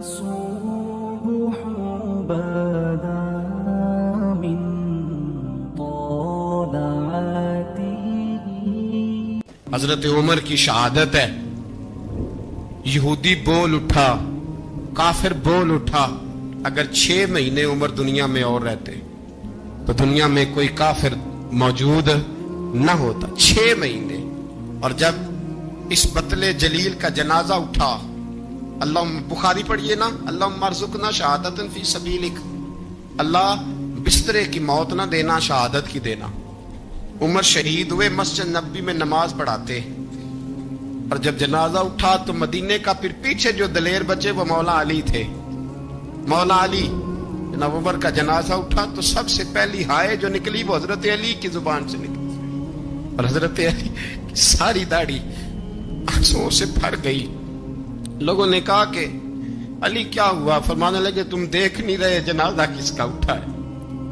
الصبح بدا من طلعته. حضرت عمر کی شہادت ہے. یہودی بول اٹھا, کافر بول اٹھا, اگر 6 مہینے عمر دنیا میں اور رہتے تو دنیا میں کوئی کافر موجود نہ ہوتا. 6 مہینے. اور جب اس بطل جلیل کا جنازہ اٹھا, اللہ بخاری پڑھیے نا, اللہم ارزقنا شہادت فی سبیلک, اللہ بسترے کی موت نہ دینا, شہادت کی دینا. عمر شہید ہوئے, مسجد نبوی میں نماز پڑھاتے, اور جب جنازہ اٹھا تو مدینے کا پھر پیچھے جو دلیر بچے وہ مولا علی تھے. مولا علی, جناب عمر کا جنازہ اٹھا تو سب سے پہلی ہائے جو نکلی وہ حضرت علی کی زبان سے نکلی, اور حضرت علی کی ساری داڑھی آنسوؤں سے بھر گئی. لوگوں نے کہا کہ علی کیا ہوا؟ فرمانے لگے تم دیکھ نہیں رہے جنازہ کس کا اٹھا ہے,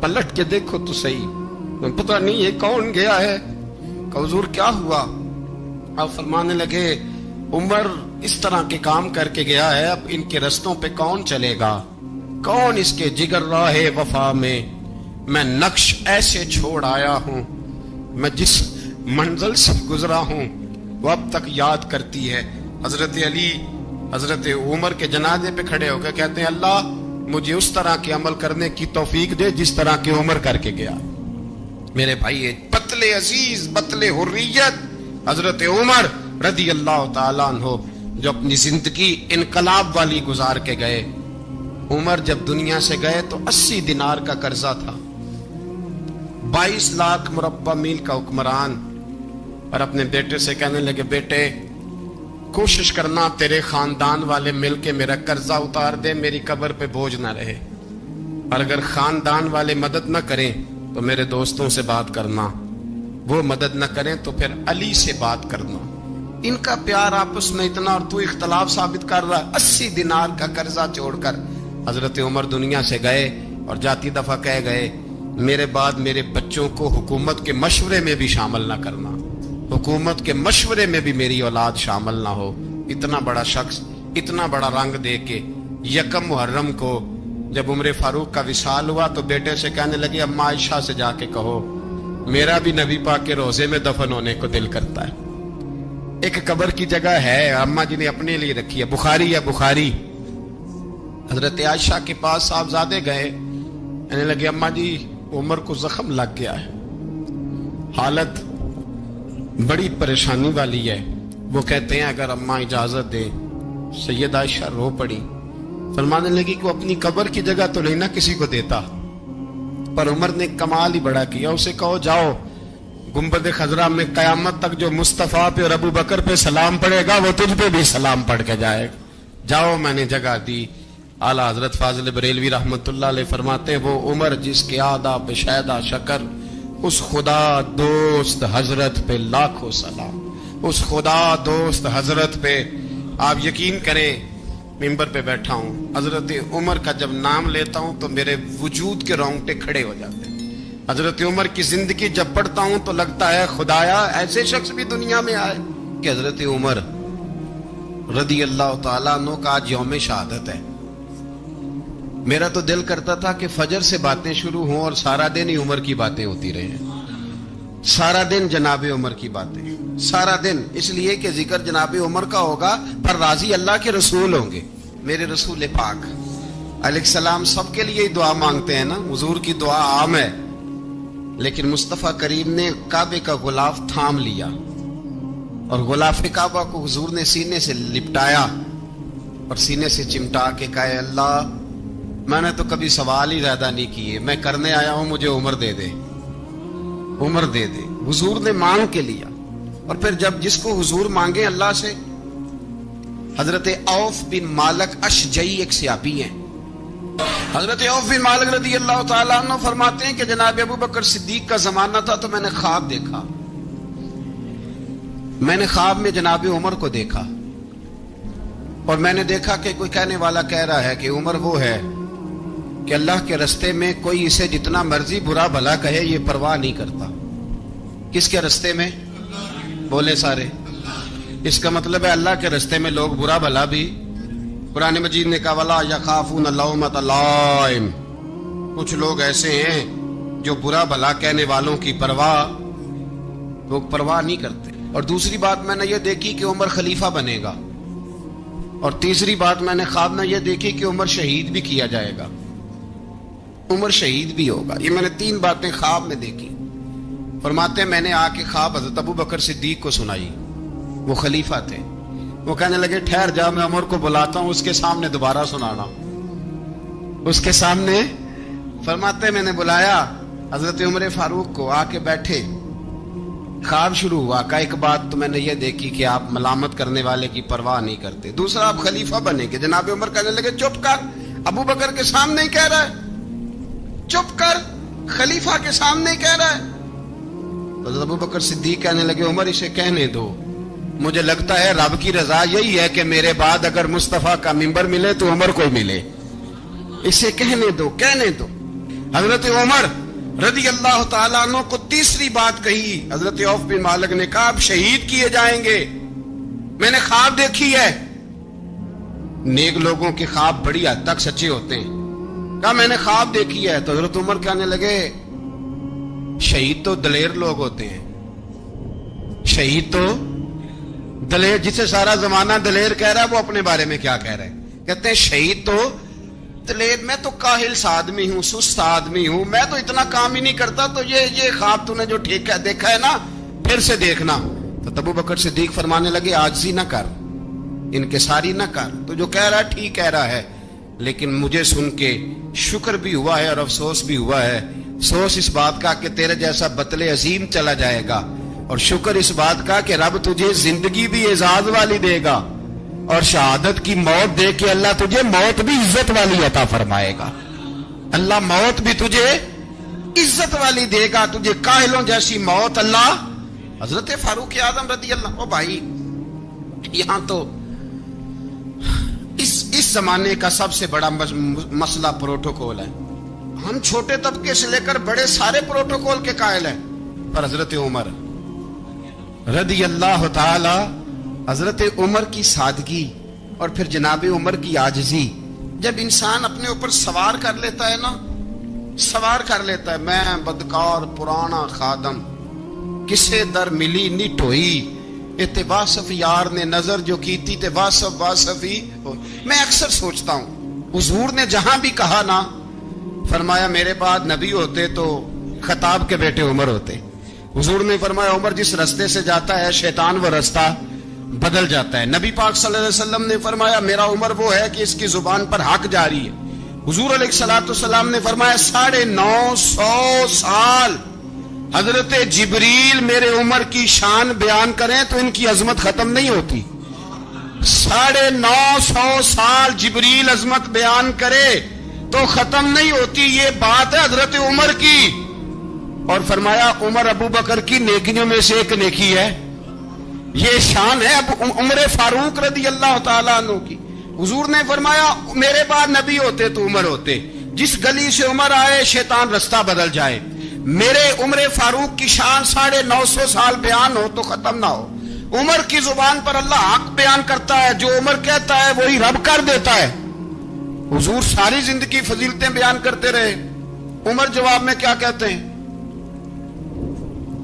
پلٹ کے دیکھو تو صحیح, پتہ نہیں یہ کون گیا ہے. کہ حضور کیا ہوا؟ آپ فرمانے لگے عمر اس طرح کے کام کر کے گیا ہے, اب ان کے رستوں پہ کون چلے گا؟ کون اس کے جگر راہ وفا میں میں نقش ایسے چھوڑ آیا ہوں, میں جس منزل سے گزرا ہوں وہ اب تک یاد کرتی ہے. حضرت علی حضرت عمر کے جنازے پہ کھڑے ہو کے کہتے ہیں اللہ مجھے اس طرح کے عمل کرنے کی توفیق دے جس طرح کے عمر کر کے گیا. میرے بھائی, بطل عزیز, بطل حریت حضرت عمر رضی اللہ تعالیٰ عنہ جو اپنی زندگی انقلاب والی گزار کے گئے. عمر جب دنیا سے گئے تو 80 دینار کا قرضہ تھا, 22 لاکھ مربع میل کا حکمران, اور اپنے بیٹے سے کہنے لگے بیٹے کوشش کرنا تیرے خاندان والے مل کے میرا قرضہ اتار دے, میری قبر پہ بوجھ نہ رہے, اور اگر خاندان والے مدد نہ کریں تو میرے دوستوں سے بات کرنا, وہ مدد نہ کریں تو پھر علی سے بات کرنا. ان کا پیار آپس میں اتنا, اور تو اختلاف ثابت کر رہا ہے. 80 دینار کا قرضہ چھوڑ کر حضرت عمر دنیا سے گئے, اور جاتی دفعہ کہہ گئے میرے بعد میرے بچوں کو حکومت کے مشورے میں بھی شامل نہ کرنا, حکومت کے مشورے میں بھی میری اولاد شامل نہ ہو. اتنا بڑا شخص اتنا بڑا رنگ دے کے 1 محرم کو جب عمر فاروق کا وصال ہوا تو بیٹے سے کہنے لگے اما عائشہ سے جا کے کہو میرا بھی نبی پاک کے روزے میں دفن ہونے کو دل کرتا ہے. ایک قبر کی جگہ ہے اماں جی نے اپنے لیے رکھی ہے, بخاری ہے بخاری. حضرت عائشہ کے پاس صاحبزادے گئے, کہنے لگے اماں جی عمر کو زخم لگ گیا ہے, حالت بڑی پریشانی والی ہے. وہ کہتے ہیں اگر اماں اجازت دیں. سید عائشہ رو پڑی, فرمانے لگی کہ وہ اپنی قبر کی جگہ تو نہیں نہ کسی کو دیتا, پر عمر نے کمال ہی بڑا کیا, اسے کہو جاؤ گنبد خضرا میں قیامت تک جو مصطفیٰ پہ اور ابو بکر پہ سلام پڑے گا وہ تجھ پہ بھی سلام پڑھ کے جائے گا, جاؤ میں نے جگہ دی. اعلیٰ حضرت فاضل بریلوی رحمت اللہ علیہ فرماتے ہیں وہ عمر جس کے آداب شیدہ شکر, اس خدا دوست حضرت پہ لاکھوں سلام, اس خدا دوست حضرت پہ. آپ یقین کریں ممبر پہ بیٹھا ہوں, حضرت عمر کا جب نام لیتا ہوں تو میرے وجود کے رونگٹے کھڑے ہو جاتے ہیں. حضرت عمر کی زندگی جب پڑھتا ہوں تو لگتا ہے خدایا ایسے شخص بھی دنیا میں آئے. کہ حضرت عمر رضی اللہ تعالیٰ عنہ کا آج یوم شہادت ہے. میرا تو دل کرتا تھا کہ فجر سے باتیں شروع ہوں اور سارا دن ہی عمر کی باتیں ہوتی رہیں, سارا دن جناب عمر کی باتیں, سارا دن. اس لیے کہ ذکر جناب عمر کا ہوگا پر راضی اللہ کے رسول ہوں گے. میرے رسول پاک علیہ السلام سب کے لیے ہی دعا مانگتے ہیں نا, حضور کی دعا عام ہے, لیکن مصطفیٰ کریم نے کعبے کا غلاف تھام لیا اور غلاف کعبہ کو حضور نے سینے سے لپٹایا اور سینے سے چمٹا کے کہا اللہ میں نے تو کبھی سوال ہی زیادہ نہیں کیے, میں کرنے آیا ہوں مجھے عمر دے دے, عمر دے دے. حضور نے مانگ کے لیا. اور پھر جب جس کو حضور مانگے اللہ سے, حضرت عوف بن مالک اشجعی ایک صحابی ہیں, حضرت عوف بن مالک رضی اللہ تعالیٰ عنہ فرماتے ہیں کہ جناب ابو بکر صدیق کا زمانہ تھا تو میں نے خواب دیکھا, میں نے خواب میں جناب عمر کو دیکھا, اور میں نے دیکھا کہ کوئی کہنے والا کہہ رہا ہے کہ عمر وہ ہے کہ اللہ کے رستے میں کوئی اسے جتنا مرضی برا بھلا کہے یہ پرواہ نہیں کرتا. کس کے رستے میں؟ بولے سارے. اس کا مطلب ہے اللہ کے رستے میں لوگ برا بھلا بھی قرآن مجید نے کہا وَلَا يَخَافُونَ لَوْمَةَ لَائِمٍ، کچھ لوگ ایسے ہیں جو برا بھلا کہنے والوں کی وہ پرواہ نہیں کرتے۔ اور دوسری بات میں نے یہ دیکھی کہ عمر خلیفہ بنے گا، اور تیسری بات میں نے خواب میں یہ دیکھی کہ عمر شہید بھی کیا جائے گا، عمر شہید بھی ہوگا۔ یہ میں نے 3 باتیں خواب میں دیکھی۔ فرماتے ہیں میں نے آ کے خواب حضرت ابو بکر صدیق کو سنائی، وہ خلیفہ تھے۔ وہ کہنے لگے ٹھہر جا، میں عمر کو بلاتا ہوں، اس کے سامنے دوبارہ سنانا، اس کے سامنے۔ فرماتے ہیں میں نے بلایا حضرت عمر فاروق کو، آ کے بیٹھے، خواب شروع ہوا۔ کہ ایک بات تو میں نے یہ دیکھی کہ آپ ملامت کرنے والے کی پرواہ نہیں کرتے، دوسرا آپ خلیفہ بنے گے۔ جناب عمر کہنے لگے چپ کر، ابو بکر کے سامنے ہی کہہ رہا ہے، چپ کر، خلیفہ کے سامنے ہی کہہ رہا ہے۔ حضرت ابو بکر صدیق کہنے لگے عمر اسے کہنے دو، مجھے لگتا ہے رب کی رضا یہی ہے کہ میرے بعد اگر مصطفیٰ کا منبر ملے تو عمر کو ملے، اسے کہنے دو، کہنے دو۔ حضرت عمر رضی اللہ تعالیٰ عنہ کو تیسری بات کہی۔ حضرت عوف بن مالک نے کہا آپ شہید کیے جائیں گے، میں نے خواب دیکھی ہے۔ نیک لوگوں کے خواب بڑی حد تک سچے ہوتے ہیں۔ کہا میں نے خواب دیکھی ہے۔ تو حضرت عمر کہنے لگے شہید تو دلیر لوگ ہوتے ہیں، شہید تو دلیر، جسے سارا زمانہ دلیر کہہ رہا ہے وہ اپنے بارے میں کیا کہہ رہے ہیں؟ کہتے ہیں شہید تو دلیر، میں تو کاہل سا آدمی ہوں، سست آدمی ہوں، میں تو اتنا کام ہی نہیں کرتا، تو یہ خواب تو نے جو ٹھیک ہے دیکھا ہے نا، پھر سے دیکھنا۔ تو ابو بکر صدیق فرمانے لگے عاجزی نہ کر، انکساری نہ کر، تو جو کہہ رہا ہے ٹھیک کہہ رہا ہے، لیکن مجھے سن کے شکر بھی ہوا ہے اور افسوس بھی ہوا ہے۔ افسوس اس بات کا کہ تیرے جیسا بطل عظیم چلا جائے گا، اور شکر اس بات کا کہ رب تجھے زندگی بھی اعزاز والی دے گا، اور شہادت کی موت دے کے اللہ تجھے موت بھی عزت والی عطا فرمائے گا۔ اللہ موت بھی تجھے عزت والی دے گا، تجھے کاہلوں جیسی موت اللہ۔ حضرت فاروق اعظم رضی اللہ، او بھائی یہاں تو اس زمانے کا سب سے بڑا مسئلہ پروٹوکول ہے۔ ہم چھوٹے طبقے سے لے کر بڑے سارے پروٹوکول کے قائل ہیں، پر حضرت عمر رضی اللہ تعالی، حضرت عمر کی سادگی اور پھر جناب عمر کی عاجزی، جب انسان اپنے اوپر سوار کر لیتا ہے نا، سوار کر لیتا ہے، میں بدکار پرانا خادم، کسے در ملی نی ٹوئی، تے واصف یار نے نظر جو کیتی تے واصف ہی۔ میں اکثر سوچتا ہوں حضور نے جہاں بھی کہا نا، فرمایا میرے بعد نبی ہوتے تو خطاب کے بیٹے عمر ہوتے۔ حضور نے فرمایا عمر جس رستے سے جاتا ہے شیطان وہ رستہ بدل جاتا ہے۔ نبی پاک صلی اللہ علیہ وسلم نے فرمایا میرا عمر وہ ہے کہ اس کی زبان پر حق جاری ہے۔ حضور علیہ السلام نے فرمایا 950 سال حضرت جبریل میرے عمر کی شان بیان کریں تو ان کی عظمت ختم نہیں ہوتی۔ 950 سال جبریل عظمت بیان کرے تو ختم نہیں ہوتی۔ یہ بات ہے حضرت عمر کی، اور فرمایا عمر ابو بکر کی نیکیوں میں سے ایک نیکی ہے، یہ شان ہے اب عمر فاروق رضی اللہ تعالیٰ عنہ کی۔ حضور نے فرمایا میرے بعد نبی ہوتے تو عمر ہوتے، جس گلی سے عمر آئے شیطان رستہ بدل جائے۔ میرے عمر فاروق کی شان 950 سال بیان ہو تو ختم نہ ہو۔ عمر کی زبان پر اللہ حق بیان کرتا ہے، جو عمر کہتا ہے وہی رب کر دیتا ہے۔ حضور ساری زندگی فضیلتیں بیان کرتے رہے، عمر جواب میں کیا کہتے ہیں؟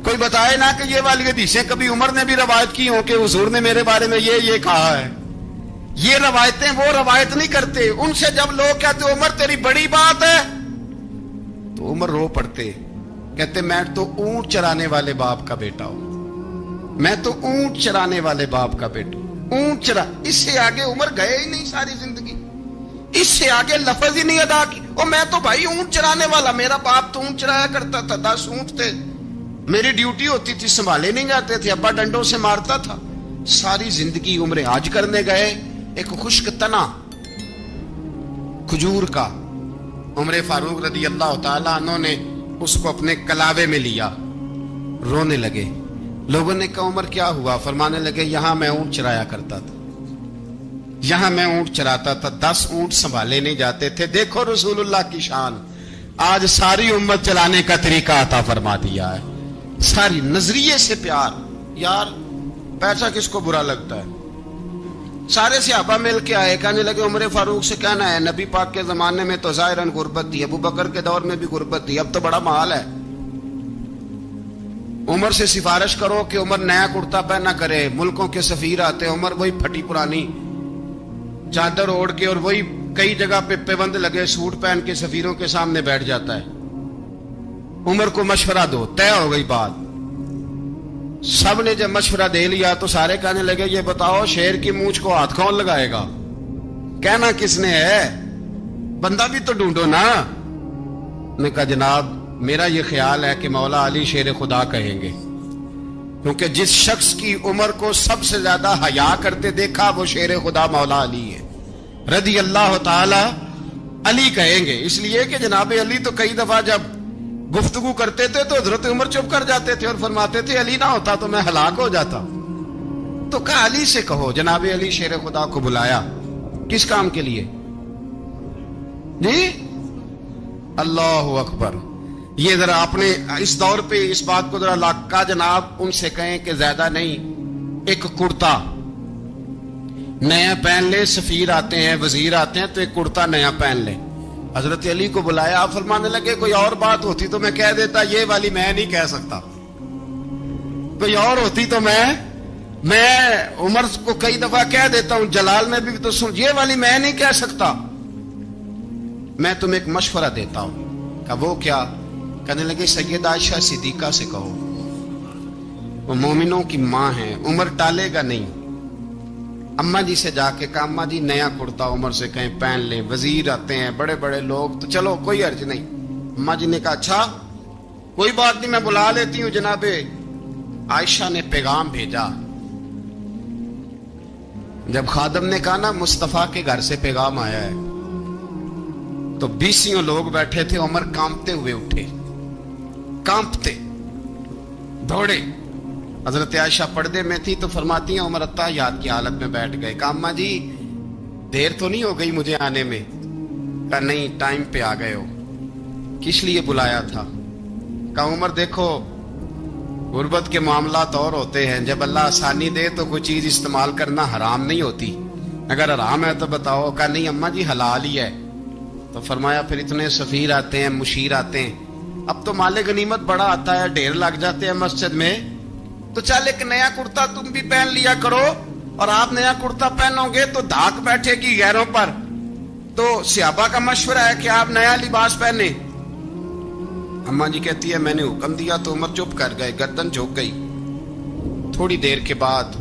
کوئی بتائے نا کہ یہ والی حدیثیں کبھی عمر نے بھی روایت کی ہوں کہ حضور نے میرے بارے میں یہ کہا ہے۔ یہ روایتیں وہ روایت نہیں کرتے، ان سے جب لوگ کہتے عمر تیری بڑی بات ہے تو عمر رو پڑتے، کہتے میں تو اونٹ چرانے والے باپ کا بیٹا ہوں، میں تو اونٹ چرانے والے باپ کا بیٹا ہوں، اونٹ چرا۔ اس سے آگے عمر گئے ہی نہیں ساری زندگی، اس سے آگے لفظ ہی نہیں ادا کی۔ اور میں تو بھائی اونٹ چرانے والا، میرا باپ تو اونٹ چرایا کرتا تھا، 10 اونٹ تھے، میری ڈیوٹی ہوتی تھی، سنبھالے نہیں جاتے تھے، ابا ڈنڈوں سے مارتا تھا۔ ساری زندگی عمر حج کرنے گئے، ایک خشک تنا کھجور کا عمر فاروق رضی اللہ تعالیٰ عنہ نے اس کو اپنے کلاوے میں لیا، رونے لگے۔ لوگوں نے کہا عمر کیا ہوا؟ فرمانے لگے یہاں میں اونٹ چرایا کرتا تھا، یہاں میں اونٹ چراتا تھا، 10 اونٹ سنبھالے نہیں جاتے تھے۔ دیکھو رسول اللہ کی شان، آج ساری امت چلانے کا طریقہ عطا فرما دیا ہے، ساری نظریے سے پیار۔ یار پیسہ کس کو برا لگتا ہے؟ سارے صحابہ مل کے آئے, کہنے لگے عمر فاروق سے کہنا ہے نبی پاک کے زمانے میں تو ظاہراً غربت تھی, ابو بکر کے دور میں بھی غربت تھی, اب تو بڑا محال ہے. عمر سے سفارش کرو کہ عمر نیا کرتا پہنا کرے. ملکوں کے سفیر آتے, عمر وہی پھٹی پرانی چادر اوڑھ کے اور وہی کئی جگہ پہ پیبند لگے سوٹ پہن کے سفیروں کے سامنے بیٹھ جاتا ہے. عمر کو مشورہ دو, طے ہو گئی بات. سب نے جب مشورہ دے لیا تو سارے کہنے لگے یہ بتاؤ شیر کی مونچھ کو ہاتھ کون لگائے گا, کہنا کس نے ہے, بندہ بھی تو ڈھونڈو نا. نے کہا جناب میرا یہ خیال ہے کہ مولا علی شیر خدا کہیں گے, کیونکہ جس شخص کی عمر کو سب سے زیادہ حیا کرتے دیکھا وہ شیر خدا مولا علی ہے رضی اللہ تعالی. علی کہیں گے اس لیے کہ جناب علی تو کئی دفعہ جب گفتگو کرتے تھے تو حضرت عمر چپ کر جاتے تھے اور فرماتے تھے علی نہ ہوتا تو میں ہلاک ہو جاتا. تو کہا علی سے کہو. جناب علی شیر خدا کو بلایا, کس کام کے لیے جی؟ اللہ اکبر. یہ ذرا اپنے اس دور پہ اس بات کو ذرا لاکا جناب ان سے کہیں کہ زیادہ نہیں, ایک کرتا نیا پہن لے. سفیر آتے ہیں, وزیر آتے ہیں تو ایک کرتا نیا پہن لے. حضرت علی کو بلایا, آپ فرمانے لگے کوئی اور بات ہوتی تو میں کہہ دیتا, یہ والی میں نہیں کہہ سکتا. کوئی اور ہوتی تو میں عمر کو کئی دفعہ کہہ دیتا ہوں, جلال میں بھی تو سن, یہ والی میں نہیں کہہ سکتا. میں تمہیں ایک مشورہ دیتا ہوں. کہ وہ کیا؟ کہنے لگے سیدہ عائشہ صدیقہ سے کہو, وہ مومنوں کی ماں ہیں, عمر ٹالے گا نہیں. اماں جی سے جا کے کہا اماں جی نیا کرتا عمر سے کہیں پہن لیں, وزیر آتے ہیں بڑے بڑے لوگ تو چلو کوئی حرج نہیں. اماں جی نے کہا اچھا کوئی بات نہیں میں بلا لیتی ہوں. جناب عائشہ نے پیغام بھیجا. جب خادم نے کہا نا مصطفیٰ کے گھر سے پیغام آیا ہے, تو 20 لوگ بیٹھے تھے. عمر کانپتے ہوئے اٹھے, کانپتے دوڑے. حضرت عائشہ پردے میں تھی تو فرماتی ہیں عمر اتحیات کی حالت میں بیٹھ گئے. کہا اماں جی دیر تو نہیں ہو گئی مجھے آنے میں؟ کہا نہیں ٹائم پہ آ گئے ہو. کس لیے بلایا تھا؟ کہا عمر دیکھو غربت کے معاملات اور ہوتے ہیں, جب اللہ آسانی دے تو کوئی چیز استعمال کرنا حرام نہیں ہوتی, اگر حرام ہے تو بتاؤ. کہا نہیں اماں جی حلال ہی ہے. تو فرمایا پھر اتنے سفیر آتے ہیں, مشیر آتے ہیں, اب تو مال غنیمت بڑا آتا ہے, ڈھیر لگ جاتے ہیں مسجد میں, تو چل ایک نیا کرتا تم بھی پہن لیا کرو. اور آپ نیا کرتا پہنو گے تو دھاک بیٹھے گی غیروں پر. تو صحابہ کا مشورہ ہے کہ آپ نیا لباس پہنے. اماں جی کہتی ہے میں نے حکم دیا تو عمر چپ کر گئے, گردن جھک گئی. تھوڑی دیر کے بعد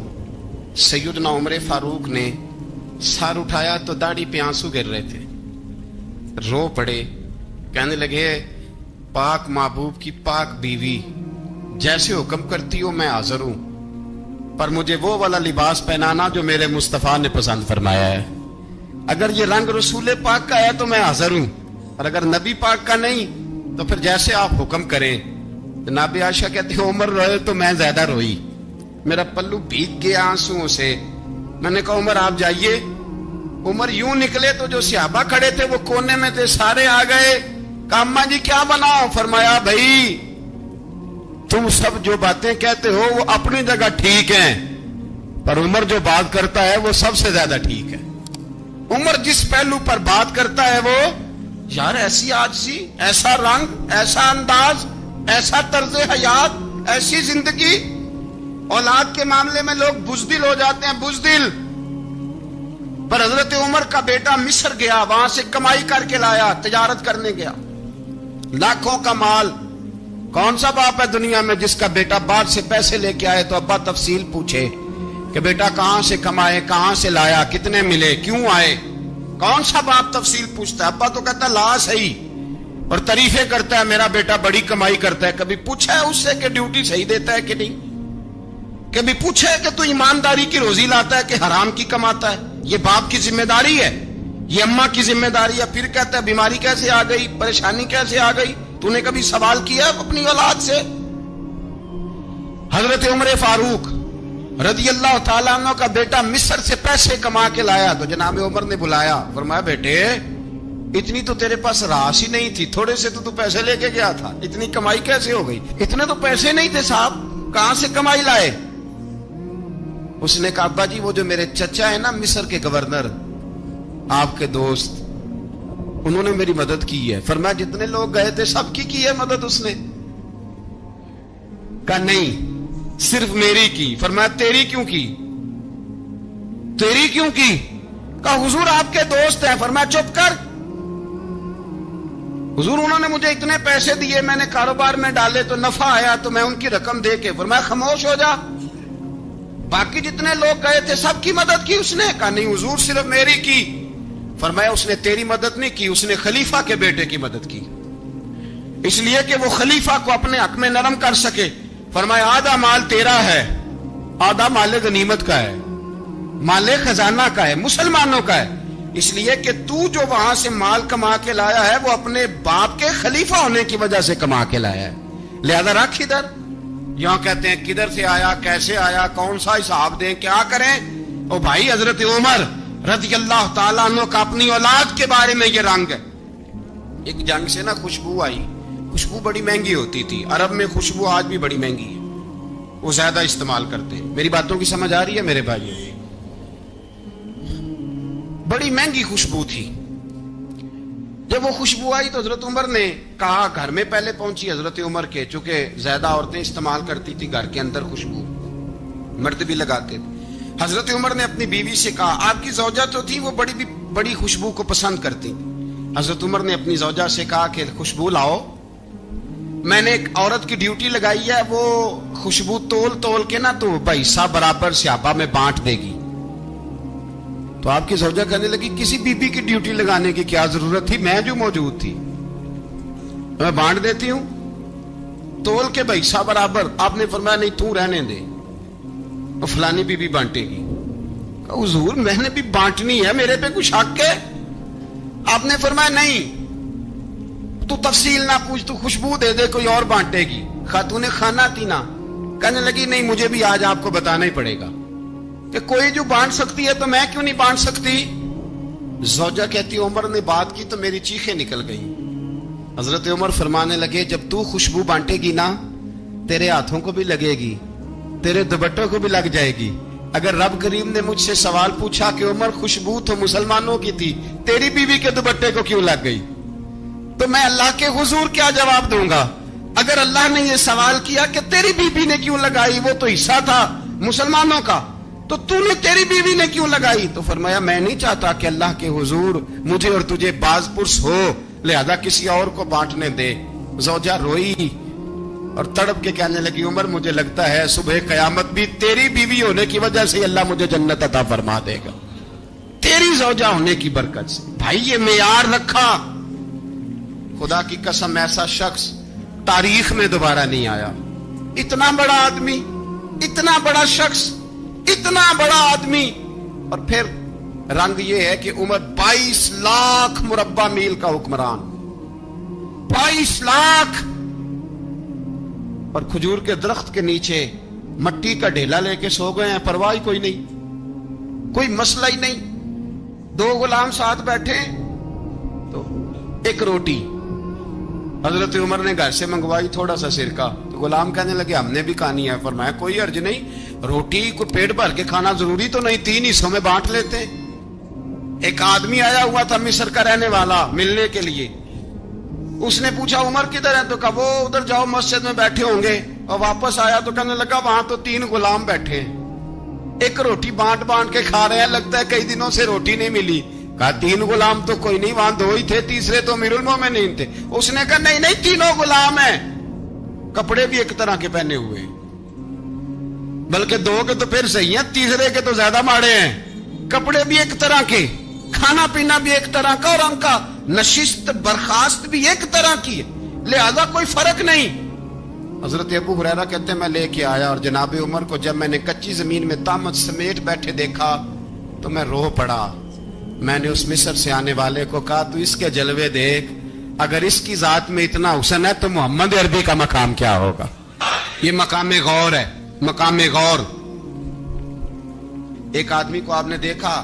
سیدنا عمر فاروق نے سر اٹھایا تو داڑھی پہ آنسو گر رہے تھے, رو پڑے. کہنے لگے پاک محبوب کی پاک بیوی جیسے حکم کرتی ہو میں حاضر ہوں, پر مجھے وہ والا لباس پہنانا جو میرے مصطفیٰ نے پسند فرمایا ہے. اگر یہ رنگ رسول پاک کا ہے تو میں حاضر ہوں, اور اگر نبی پاک کا نہیں تو پھر جیسے آپ حکم کریں. جناب عائشہ کہتے ہیں عمر روئے تو میں زیادہ روئی, میرا پلو بھیگ گیا آنسوؤں سے. میں نے کہا عمر آپ جائیے. عمر یوں نکلے تو جو صحابہ کھڑے تھے وہ کونے میں تھے, سارے آ گئے. کہا اماں جی کیا بناؤ؟ فرمایا بھائی تم سب جو باتیں کہتے ہو وہ اپنی جگہ ٹھیک ہیں, پر عمر جو بات کرتا ہے وہ سب سے زیادہ ٹھیک ہے. عمر جس پہلو پر بات کرتا ہے وہ یار ایسی عاجزی, ایسا رنگ, ایسا انداز, ایسا طرز حیات, ایسی زندگی. اولاد کے معاملے میں لوگ بزدل ہو جاتے ہیں, بزدل. پر حضرت عمر کا بیٹا مصر گیا, وہاں سے کمائی کر کے لایا, تجارت کرنے گیا, لاکھوں کا مال. کون سا باپ ہے دنیا میں جس کا بیٹا باپ سے پیسے لے کے آئے تو ابا تفصیل پوچھے کہ بیٹا کہاں سے کمائے, کہاں سے لایا, کتنے ملے, کیوں آئے؟ کون سا باپ تفصیل پوچھتا ہے؟ ابا تو کہتا ہے لا صحیح, اور تعریفیں کرتا ہے میرا بیٹا بڑی کمائی کرتا ہے. کبھی پوچھا ہے اس سے کہ ڈیوٹی صحیح دیتا ہے کہ نہیں؟ کبھی پوچھا ہے کہ تو ایمانداری کی روزی لاتا ہے کہ حرام کی کماتا ہے؟ یہ باپ کی ذمہ داری ہے, یہ اماں کی ذمہ داری ہے. پھر کہتا ہے بیماری کیسے آ گئی, پریشانی کیسے آ گئی, تو نے کبھی سوال کیا اپنی اولاد سے؟ حضرت عمر فاروق رضی اللہ تعالیٰ عنہ کا بیٹا مصر سے پیسے کما کے لایا تو جناب عمر نے بلایا, فرمایا بیٹے اتنی تو تیرے پاس راس ہی نہیں تھی, تھوڑے سے تو پیسے لے کے گیا تھا, اتنی کمائی کیسے ہو گئی؟ اتنے تو پیسے نہیں تھے صاحب, کہاں سے کمائی لائے؟ اس نے کہا ابا جی وہ جو میرے چچا ہے نا مصر کے گورنر آپ کے دوست انہوں نے میری مدد کی ہے. فرمایا جتنے لوگ گئے تھے سب کی ہے مدد اس نے؟ کہا نہیں صرف میری کی. فرمایا تیری کیوں کی؟ تیری کیوں کی؟ کہا حضور آپ کے دوست ہیں. فرمایا چپ کر حضور انہوں نے مجھے اتنے پیسے دیے میں نے کاروبار میں ڈالے تو نفع آیا تو میں ان کی رقم دے کے. فرمایا خاموش ہو جا باقی جتنے لوگ گئے تھے سب کی مدد کی اس نے؟ کہا نہیں حضور صرف میری کی. فرمایا اس نے تیری مدد نہیں کی اس نے خلیفہ کے بیٹے کی مدد کی اس لیے کہ وہ خلیفہ کو اپنے حق میں نرم کر سکے. فرمایا آدھا مال تیرا ہے آدھا مال غنیمت کا ہے مال خزانہ کا ہے مسلمانوں کا ہے اس لیے کہ تو جو وہاں سے مال کما کے لایا ہے وہ اپنے باپ کے خلیفہ ہونے کی وجہ سے کما کے لایا ہے لہذا رکھ ادھر. یہاں کہتے ہیں کدھر سے آیا کیسے آیا کون سا حساب دیں کیا کریں. او بھائی حضرت عمر رضی اللہ تعالیٰ عنہ کا اپنی اولاد کے بارے میں یہ رنگ ہے. ایک جنگ سے نا خوشبو آئی. خوشبو بڑی مہنگی ہوتی تھی عرب میں خوشبو آج بھی بڑی مہنگی ہے وہ زیادہ استعمال کرتے ہیں. میری باتوں کی سمجھ آ رہی ہے میرے بھائیوں؟ بڑی مہنگی خوشبو تھی. جب وہ خوشبو آئی تو حضرت عمر نے کہا گھر میں پہلے پہنچی حضرت عمر کے چونکہ زیادہ عورتیں استعمال کرتی تھی گھر کے اندر خوشبو مرد بھی لگاتے تھے. حضرت عمر نے اپنی بیوی سے کہا آپ کی زوجہ تو تھی وہ بڑی خوشبو کو پسند کرتی. حضرت عمر نے اپنی زوجہ سے کہا کہ خوشبو لاؤ میں نے ایک عورت کی ڈیوٹی لگائی ہے وہ خوشبو تول کے نا تو پیسہ برابر صحابہ میں بانٹ دے گی. تو آپ کی زوجہ کہنے لگی کسی بی بی کی ڈیوٹی لگانے کی کیا ضرورت تھی میں جو موجود تھی میں بانٹ دیتی ہوں تول کے پیسہ برابر. آپ نے فرمایا نہیں تو رہنے دے فلانی بی بی بانٹے گی. حضور میں نے بھی بانٹنی ہے میرے پہ کچھ حق ہے؟ آپ نے فرمایا نہیں تو تفصیل نہ پوچھ تو خوشبو دے دے کوئی اور بانٹے گی. خاتون خانہ تھی نا کہنے لگی نہیں مجھے بھی آج آپ کو بتانا ہی پڑے گا کہ کوئی جو بانٹ سکتی ہے تو میں کیوں نہیں بانٹ سکتی. زوجہ کہتی عمر نے بات کی تو میری چیخیں نکل گئیں. حضرت عمر فرمانے لگے جب تو خوشبو بانٹے گی نا تیرے ہاتھوں کو بھی لگے گی تیرے دوپٹوں کو بھی لگ جائے گی. اگر رب کریم نے مجھ سے سوال پوچھا کہ عمر خوشبو تو مسلمانوں کی تھی تیری بیوی کے دوپٹے کو کیوں لگ گئی تو میں اللہ کے حضور کیا جواب دوں گا. اگر اللہ نے یہ سوال کیا کہ تیری بیوی نے کیوں لگائی وہ تو حصہ تھا مسلمانوں کا تو نے تیری بیوی نے کیوں لگائی. تو فرمایا میں نہیں چاہتا کہ اللہ کے حضور مجھے اور تجھے باز پرس ہو لہذا کسی اور کو بانٹنے دے. زوجہ روئی اور تڑپ کے کہنے لگی عمر مجھے لگتا ہے صبح قیامت بھی تیری بیوی ہونے کی وجہ سے اللہ مجھے جنت عطا فرما دے گا تیری زوجہ ہونے کی برکت سے. بھائی یہ معیار رکھا خدا کی قسم ایسا شخص تاریخ میں دوبارہ نہیں آیا. اتنا بڑا آدمی اتنا بڑا شخص اتنا بڑا آدمی اور پھر رنگ یہ ہے کہ عمر 22 لاکھ مربع میل کا حکمران 22 لاکھ اور کھجور کے درخت کے نیچے مٹی کا ڈھیلا لے کے سو گئے ہیں پرواہ کوئی نہیں کوئی مسئلہ ہی نہیں. 2 غلام ساتھ بیٹھے تو ایک روٹی حضرت عمر نے گھر سے منگوائی تھوڑا سا سرکہ تو غلام کہنے لگے ہم نے بھی کھانی ہے. فرمایا کوئی حرج نہیں روٹی کو پیٹ بھر کے کھانا ضروری تو نہیں 3 حصوں میں بانٹ لیتے. ایک آدمی آیا ہوا تھا مصر کا رہنے والا ملنے کے لیے اس نے پوچھا عمر کدھر ہے تو کہا وہ ادھر جاؤ مسجد میں بیٹھے ہوں گے اور واپس آیا تو کہنے لگا وہاں تو 3 غلام بیٹھے ہیں ایک روٹی بانٹ کے کھا رہے ہیں لگتا ہے کئی دنوں سے روٹی نہیں ملی. کہا 3 غلام تو کوئی نہیں وہاں 2 ہی تھے تیسرے تو امیر المومنین تھے. اس نے کہا نہیں 3 غلام ہیں کپڑے بھی ایک طرح کے پہنے ہوئے ہیں بلکہ 2 کے تو پھر صحیح ہیں تیسرے کے تو زیادہ ماڑے ہیں. کپڑے بھی ایک طرح کے کھانا پینا بھی ایک طرح کا اور ان کا نشست برخاست بھی ایک طرح کی ہے لہذا کوئی فرق نہیں. حضرت ابو ہریرہ کہتے ہیں میں لے کے آیا اور جناب عمر کو جب میں نے کچی زمین میں تامت سمیٹ بیٹھے دیکھا تو میں رو پڑا. میں نے اس مصر سے آنے والے کو کہا تو اس کے جلوے دیکھ اگر اس کی ذات میں اتنا حسن ہے تو محمد عربی کا مقام کیا ہوگا. یہ مقام غور ہے مقام غور. ایک آدمی کو آپ نے دیکھا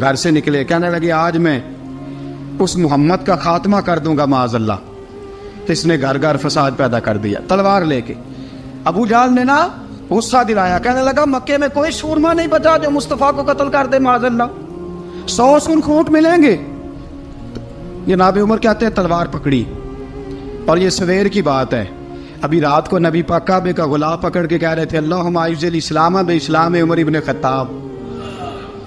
گھر سے نکلے, کہنے لگے آج میں اس محمد کا خاتمہ کر دوں گا معاذ اللہ. تو اس نے گھر گھر فساد پیدا کر دیا تلوار لے کے. ابو جہل نے نا غصہ دلایا, کہنے لگا مکے میں کوئی سورما نہیں بچا جو مصطفیٰ کو قتل کر دے معاذ اللہ, 100 سن خونٹ ملیں گے. جناب عمر کہتے ہیں تلوار پکڑی, اور یہ سویر کی بات ہے. ابھی رات کو نبی پاک کعبے کا غلاف پکڑ کے کہہ رہے تھے اللہم اعز الاسلام باسلام عمر ابن خطاب,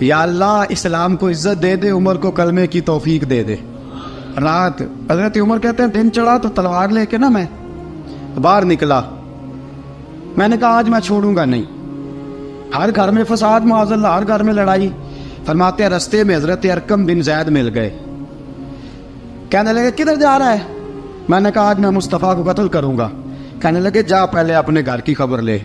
یا اللہ اسلام کو عزت دے دے, عمر کو کلمے کی توفیق دے دے. رات حضرت عمر کہتے ہیں دن چڑھا تو تلوار لے کے نا میں باہر نکلا. میں نے کہا آج میں چھوڑوں گا نہیں. ہر گھر میں فساد معاذ اللہ, ہر گھر میں لڑائی. فرماتے ہیں رستے میں حضرت ارقم بن زید مل گئے, کہنے لگے کدھر جا رہا ہے؟ میں نے کہا آج میں مصطفیٰ کو قتل کروں گا. کہنے لگے جا پہلے اپنے گھر کی خبر لے,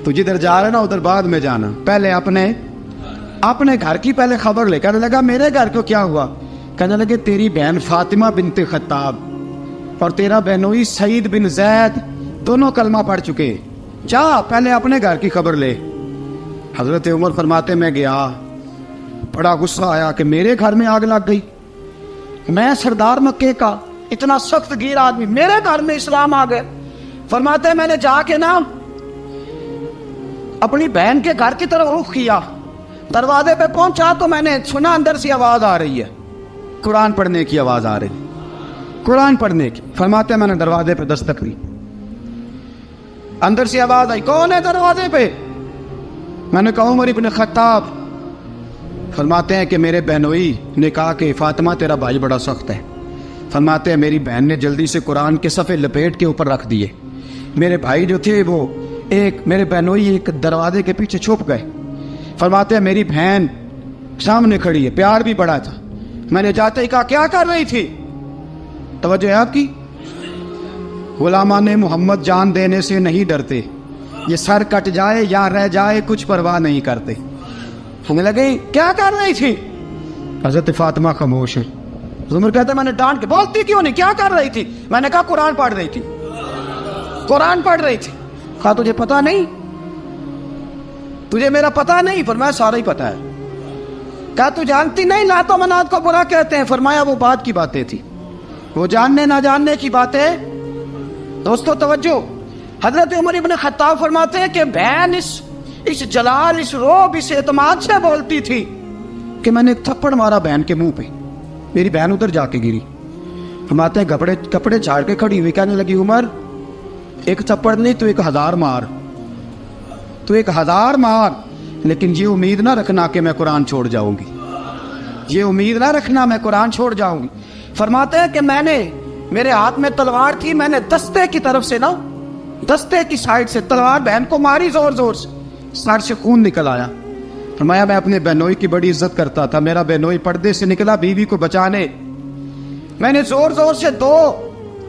تو جدھر جا رہا ہے نا ادھر بعد میں جانا, پہلے اپنے گھر کی پہلے خبر لے. کہنے لگا میرے گھر کو کیا ہوا؟ کہنے لگے تیری بہن فاطمہ بنت خطاب اور تیرا بہنوئی سعید بن زید دونوں کلمہ پڑھ چکے, جا پہلے اپنے گھر کی خبر لے. حضرت عمر فرماتے میں گیا, بڑا غصہ آیا کہ میرے گھر میں آگ لگ گئی. میں سردار مکے کا اتنا سخت گیر آدمی, میرے گھر میں اسلام آ گئے. فرماتے ہیں میں نے جا کے نا اپنی بہن کے گھر کی طرف رخ کیا, دروازے پہ پہنچا تو میں نے سنا اندر سے آواز آ رہی ہے, قرآن پڑھنے کی آواز آ رہی, قرآن پڑھنے کی. فرماتے ہیں میں نے دروازے پہ دستک دی, اندر سے آواز آئی کون ہے دروازے پہ؟ میں نے کہا عمر ابن خطاب. فرماتے ہیں کہ میرے بہنوئی نے کہا کہ فاطمہ تیرا بھائی بڑا سخت ہے. فرماتے ہیں میری بہن نے جلدی سے قرآن کے صفحے لپیٹ کے اوپر رکھ دیے. میرے بھائی جو تھے وہ میرے بہنوئی ایک دروازے کے پیچھے چھپ گئے. فرماتے ہیں میری بہن سامنے کھڑی ہے, پیار بھی بڑا تھا. میں نے جاتے ہی کہا کیا کر رہی تھی؟ توجہ ہے آپ کی؟ غلامان محمد جان دینے سے نہیں ڈرتے, یہ سر کٹ جائے یا رہ جائے کچھ پرواہ نہیں کرتے. ہمیں لگے کیا کر رہی تھی؟ حضرت فاطمہ خاموش ہے. عمر کہتا ہے میں نے ڈانٹ کے, بولتی کیوں نہیں, کیا کر رہی تھی؟ میں نے کہا قرآن پڑھ رہی تھی, قرآن پڑھ رہی تھی. کہا تجھے پتا نہیں, تجھے میرا پتا نہیں؟ فرمایا سارا ہی پتا ہے. کہا تو جانتی نہیں لات و منات کو برا کہتے ہیں؟ فرمایا وہ بات کی باتیں تھی, وہ جاننے نہ جاننے کی باتیں. دوستو توجہ, حضرت عمر ابن خطاب فرماتے ہیں کہ بہن اس جلال, اس روب, اس اعتماد سے بولتی تھی کہ میں نے ایک تھپڑ مارا بہن کے منہ پہ, میری بہن ادھر جا کے گری. فرماتے ہیں کپڑے جھاڑ کے کھڑی ہوئی, کہنے لگی عمر ایک تھپڑ نہیں تو 1000 مار, تو 1000 مار, لیکن یہ امید نہ رکھنا کہ میں قرآن چھوڑ جاؤں گی, یہ امید نہ رکھنا میں قرآن چھوڑ جاؤں گی. فرماتے ہیں کہ میرے ہاتھ میں تلوار تھی, میں نے دستے کی طرف سے نا, دستے کی سائڈ سے تلوار بہن کو ماری زور زور سے, سر سے خون نکل آیا. فرمایا میں اپنے بہنوئی کی بڑی عزت کرتا تھا, میرا بہنوئی پردے سے نکلا بیوی کو بچانے, میں نے زور زور سے 2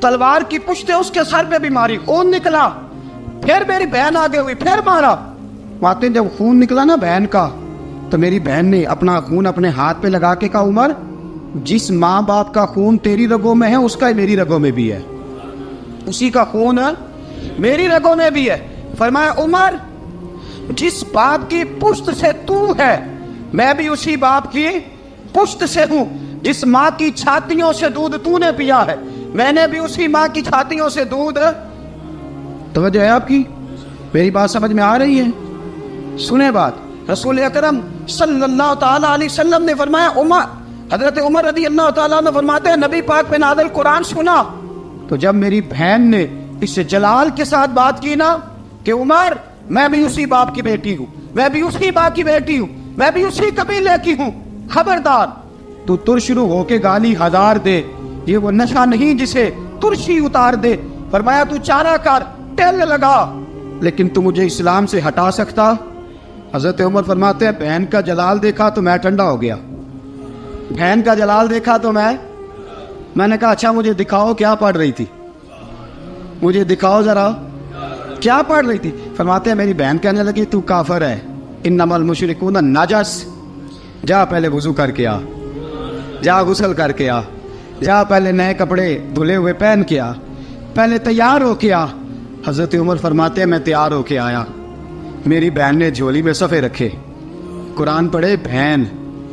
تلوار کی پشتیں اس کے سر پہ بھی ماری, خون نکلا. پھر میری بہن آگے ہوئی, پھر مارا. ماتے جب خون نکلا نا بہن کا, تو میری بہن نے اپنا خون اپنے ہاتھ پہ لگا کے کہا عمر جس ماں باپ کا خون تیری رگوں میں ہے اس کا میری رگوں میں بھی ہے, اسی کا خون میری رگوں میں بھی ہے. فرمایا عمر جس باپ کی پشت سے تو ہے میں بھی اسی باپ کی پشت سے ہوں, جس ماں کی چھاتیوں سے دودھ تو نے پیا ہے میں نے بھی اسی ماں کی چھاتیوں سے دودھ. توجہ ہے آپ کی؟ میری بات سمجھ میں آ رہی ہے؟ سنیں بات. رسول اکرم صلی اللہ تعالیٰ علیہ وسلم نے فرمایا, حضرت عمر رضی اللہ تعالیٰ نے فرماتے ہیں نبی پاک پہ نازل قرآن سنا تو جب میری بہن نے اس جلال کے ساتھ بات کی نا کہ عمر میں بھی اسی باپ کی بیٹی ہوں, میں بھی اسی باپ کی بیٹی ہوں, میں بھی اسی قبیلے کی ہوں, خبردار تو ترشرو ہو کے گالی 1000 دے, یہ وہ نشہ نہیں جسے ترشی اتار دے. فرمایا تو چارہ کر, ٹیل لگا, لیکن تو مجھے اسلام سے ہٹا سکتا؟ حضرت عمر فرماتے ہیں بہن کا جلال دیکھا تو میں ٹھنڈا ہو گیا, بہن کا جلال دیکھا تو میں نے کہا اچھا مجھے دکھاؤ کیا پڑھ رہی تھی, مجھے دکھاؤ ذرا کیا پڑھ رہی تھی. فرماتے ہیں میری بہن کہنے لگی تو کافر ہے, انما المشرکون نجس, جا پہلے وضو کر کے آ, جا غسل کر کے آ, جا پہلے نئے کپڑے دھلے ہوئے پہن کے آ, پہلے تیار ہو کے آ. حضرت عمر فرماتے ہیں میں تیار ہو کے آیا, میری بہن نے جھولی میں صفحے رکھے, قرآن پڑھے بہن,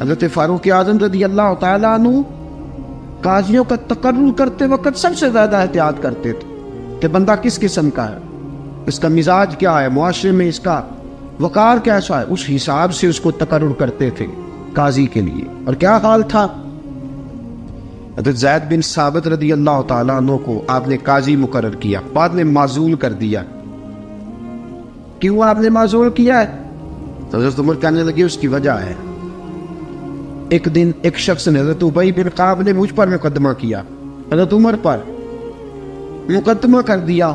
حضرت فاروق اعظم رضی اللہ تعالیٰ عنہ قاضیوں کا تقرر کرتے وقت سب سے زیادہ احتیاط کرتے تھے کہ بندہ کس قسم کا ہے، اس کا مزاج کیا ہے، معاشرے میں اس کا وقار کیسا ہے، اس حساب سے اس کو تقرر کرتے تھے قاضی کے لیے۔ اور کیا حال تھا؟ حضرت زید بن ثابت رضی اللہ تعالیٰ عنہ کو آپ نے قاضی مقرر کیا، بعد میں معزول کر دیا۔ کیوں آپ نے معزول کیا ہے؟ حضرت عمر کہنے لگے اس کی وجہ ہے، ایک دن ایک شخص نے، حضرت ابی بن کعب نے مجھ پر مقدمہ کیا، حضرت عمر پر مقدمہ کر دیا،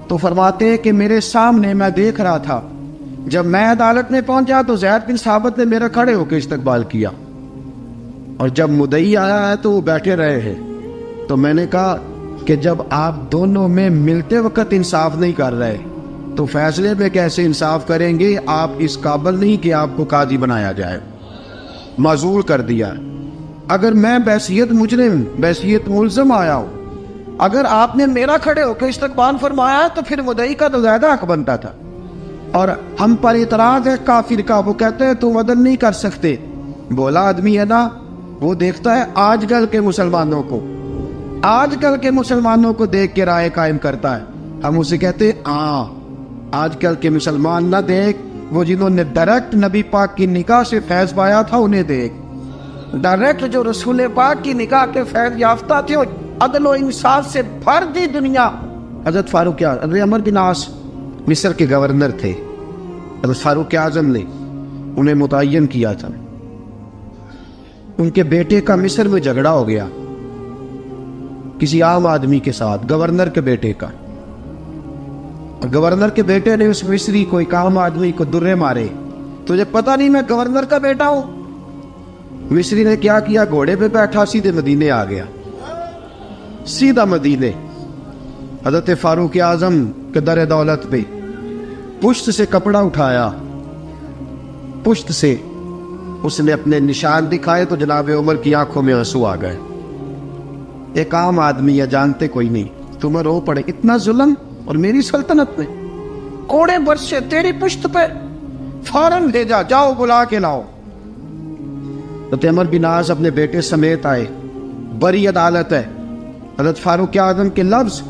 تو فرماتے ہیں کہ میرے سامنے میں دیکھ رہا تھا، جب میں عدالت میں پہنچا تو زید بن ثابت نے میرا کھڑے ہو کے استقبال کیا، اور جب مدعی آیا ہے تو وہ بیٹھے رہے ہیں۔ تو میں نے کہا کہ جب آپ دونوں میں ملتے وقت انصاف نہیں کر رہے تو فیصلے میں کیسے انصاف کریں گے؟ آپ اس قابل نہیں کہ آپ کو قاضی بنایا جائے، معزول کر دیا۔ اگر میں بحیثیت مجرم، بحیثیت ملزم آیا ہوں، اگر آپ نے میرا کھڑے ہو کے استقبال فرمایا تو پھر مدعی کا تو زیادہ حق بنتا تھا۔ اور ہم پر اعتراض ہے کافر کا، وہ کہتے ہیں تم عدل نہیں کر سکتے۔ بولا آدمی ہے نا، وہ دیکھتا ہے آج کل کے مسلمانوں کو، آج کل کے مسلمانوں کو دیکھ کے رائے قائم کرتا ہے۔ ہم اسے کہتے ہیں ہاں آج کل کے مسلمان نہ دیکھ، وہ جنہوں نے ڈائریکٹ نبی پاک کی نگاہ سے فیض پایا تھا انہیں دیکھ، ڈائریکٹ جو رسول پاک کی نگاہ کے فیض یافتہ تھے، عدل و انصاف سے بھر دی دنیا۔ حضرت فاروق اعظم، حضرت عمرو بن عاص مصر کے گورنر تھے، حضرت فاروق اعظم نے انہیں متعین کیا تھا۔ ان کے بیٹے کا مصر میں جھگڑا ہو گیا کسی عام آدمی کے ساتھ، گورنر کے بیٹے کا، اور گورنر کے بیٹے نے اس مصری کو، ایک عام آدمی کو درے مارے۔ تجھے پتہ نہیں میں گورنر کا بیٹا ہوں؟ مصری نے کیا کیا؟ گھوڑے پہ بیٹھا سیدھے مدینے آ گیا، سیدھا مدینے۔ حضرت فاروق اعظم کے در دولت پہ پشت سے کپڑا اٹھایا، پشت سے اس نے اپنے نشان دکھائے تو جناب عمر کی آنکھوں میں آنسو آ گئے۔ ایک عام آدمی ہے، جانتے کوئی نہیں، تمہیں رو پڑے، اتنا ظلم اور میری سلطنت میں، کوڑے برسے تیری پشت پہ، فوراً لے جا، جاؤ بلا کے لاؤ۔ حضرت عمر بن عاص اپنے بیٹے سمیت آئے، بڑی عدالت ہے۔ حضرت فاروق اعظم کے لفظ،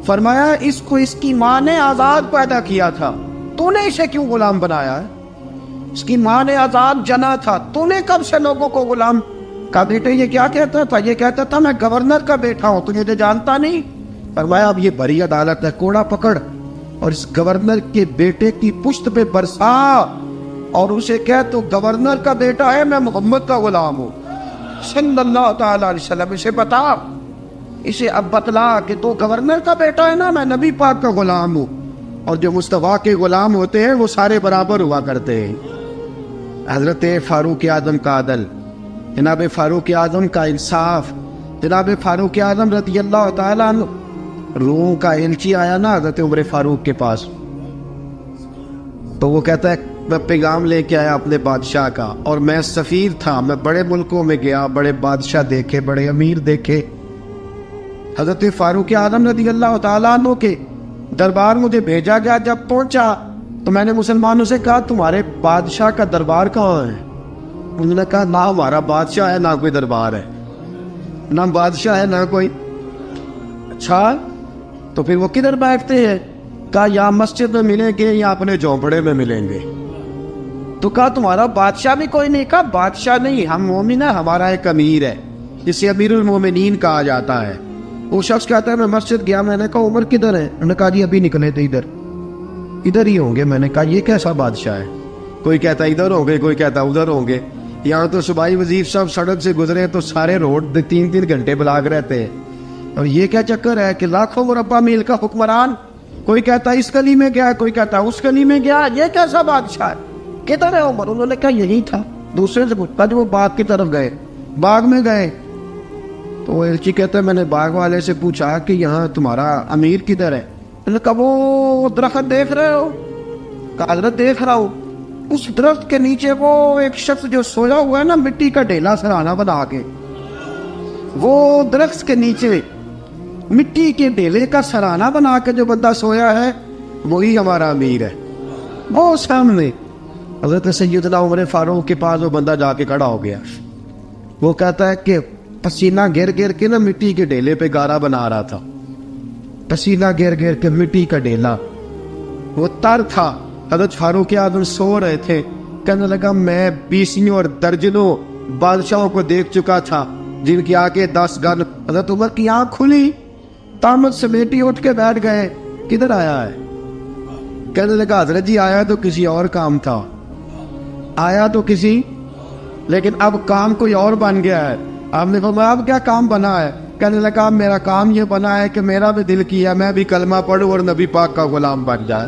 فرمایا اس کو اس کی ماں نے آزاد پیدا کیا تھا، تو نے اسے کیوں غلام بنایا ہے؟ اس کی ماں نے آزاد جنا تھا، تو نے کب سے لوگوں کو غلام کا؟ بیٹے یہ کیا کہتا تھا؟ یہ کہتا تھا میں گورنر کا بیٹا ہوں، تو مجھے جانتا نہیں۔ فرمایا اب یہ بڑی عدالت ہے، کوڑا پکڑ اور اس گورنر کے بیٹے کی پشت پہ برسا اور اسے کہہ تو گورنر کا بیٹا ہے، میں محمد کا غلام ہوں صلی اللہ تعالی علیہ وسلم۔ اسے بتا، اسے اب بتلا کہ تو گورنر کا بیٹا ہے نا، میں نبی پاک کا غلام ہوں، اور جو مصطفیٰ کے غلام ہوتے ہیں وہ سارے برابر ہوا کرتے ہیں۔ حضرت فاروق اعظم کا عدل، جناب فاروق اعظم کا انصاف، جناب فاروق اعظم رضی اللہ تعالیٰ عنہ۔ روم کا ایلچی آیا نا حضرت عمر فاروق کے پاس، تو وہ کہتا ہے میں پیغام لے کے آیا اپنے بادشاہ کا، اور میں سفیر تھا، میں بڑے ملکوں میں گیا، بڑے بادشاہ دیکھے، بڑے امیر دیکھے۔ حضرت فاروق اعظم رضی اللہ تعالیٰ عنہ کے دربار مجھے بھیجا گیا۔ جب پہنچا تو میں نے مسلمانوں سے کہا تمہارے بادشاہ کا دربار کہاں ہے؟ انہوں نے کہا نہ ہمارا بادشاہ ہے نہ کوئی دربار ہے، نہ بادشاہ ہے نہ کوئی۔ اچھا تو پھر وہ کدھر بیٹھتے ہیں؟ کہا یا مسجد میں ملیں گے یا اپنے جھونپڑے میں ملیں گے۔ تو کہا تمہارا بادشاہ بھی کوئی نہیں؟ کہا بادشاہ نہیں، ہم مومن ہیں، ہمارا ایک امیر ہے جسے امیر المومنین کہا جاتا ہے۔ وہ شخص کہتا ہے میں مسجد گیا، میں نے کہا عمر کدھر ہے؟ انہوں نے کہا جی ابھی نکلے تھے، ادھر ہی ہوں گے۔ میں نے کہا یہ کیسا بادشاہ ہے؟ کوئی کہتا ادھر ہوں گے، کوئی کہتا ادھر ہوں گے۔ یہاں تو صوبائی وزیر صاحب سڑک سے گزرے تو سارے روڈ 3 گھنٹے بلاک رہتے ہیں، اور یہ کیا چکر ہے کہ لاکھوں مربع میل کا حکمران، کوئی کہتا اس گلی میں گیا، کوئی کہتا اس گلی میں گیا، یہ کیسا بادشاہ ہے؟ کدھر ہے عمر؟ انہوں نے کہا یہی تھا۔ دوسرے سے پوچھتا جو وہ باغ کی طرف گئے، باغ میں گئے تو وہ ایلچی کہتا ہے میں نے باغ والے سے پوچھا کہ یہاں تمہارا امیر کدھر ہے؟ انہوں نے کہا وہ درخت دیکھ رہے ہو؟ کہا حضرت دیکھ رہا ہوں۔ اس درخت کے نیچے وہ ایک شخص جو سویا ہوا ہے نا، مٹی کا ڈھیلا سرہانہ بنا کے، وہ درخت کے نیچے مٹی کے ڈھیلے کا سرہانہ بنا کے جو بندہ سویا ہے وہی ہمارا امیر ہے۔ وہ سامنے حضرت سیدنا عمر فاروق کے پاس وہ بندہ جا کے کھڑا ہو گیا. وہ کہتا ہے کہ پسینہ گر گر کے نا مٹی کے ڈھیلے پہ گارا بنا رہا تھا. پسینہ گر گر کے مٹی کا ڈھیلا, وہ تر تھا. حضرت فاروق اعظم سو رہے تھے. کہنے لگا میں 20 اور درجنوں بادشاہوں کو دیکھ چکا تھا جن کی آنکھیں 10 گن. حضرت عمر کی آنکھ کھلی, تامت سمیٹی اٹھ کے بیٹھ گئے. کدھر آیا ہے؟ کہنے لگا حضرت جی آیا تو کسی اور کام تھا, آیا تو کسی, لیکن اب کام کوئی اور بن گیا ہے. آپ نے فرمایا اب کیا کام بنا ہے؟ کہنے لگا میرا کام یہ بنا ہے کہ میرا بھی دل کیا میں بھی کلمہ پڑھوں اور نبی پاک کا غلام بن جائے.